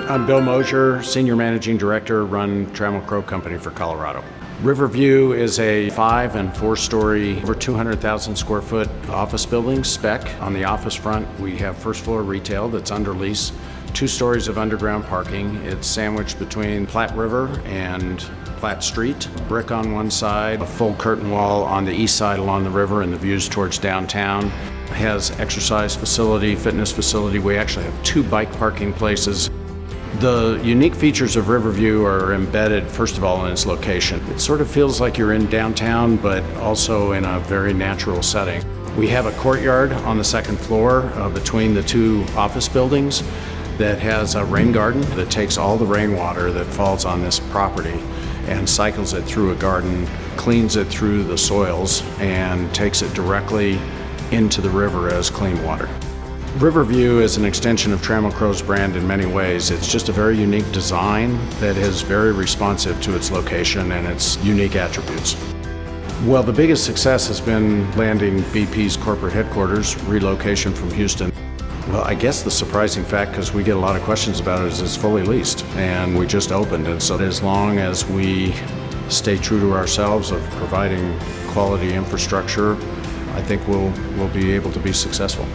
I'm Bill Mosier, Senior Managing Director, run Trammell Crow Company for Colorado. Riverview is a 5- and 4-story, over 200,000 square foot office building spec. On the office front, we have first floor retail that's under lease, 2 stories of underground parking. It's sandwiched between Platte River and Platte Street. Brick on one side, a full curtain wall on the east side along the river, and the views towards downtown. It has exercise facility, fitness facility. We actually have 2 bike parking places. The unique features of Riverview are embedded, first of all, in its location. It sort of feels like you're in downtown, but also in a very natural setting. We have a courtyard on the 2nd floor between the 2 office buildings that has a rain garden that takes all the rainwater that falls on this property and cycles it through a garden, cleans it through the soils, and takes it directly into the river as clean water. Riverview is an extension of Trammell Crow's brand in many ways. It's just a very unique design that is very responsive to its location and its unique attributes. Well, the biggest success has been landing BP's corporate headquarters, relocation from Houston. Well, I guess the surprising fact, because we get a lot of questions about it, is it's fully leased and we just opened it. So as long as we stay true to ourselves of providing quality infrastructure, I think we'll be able to be successful.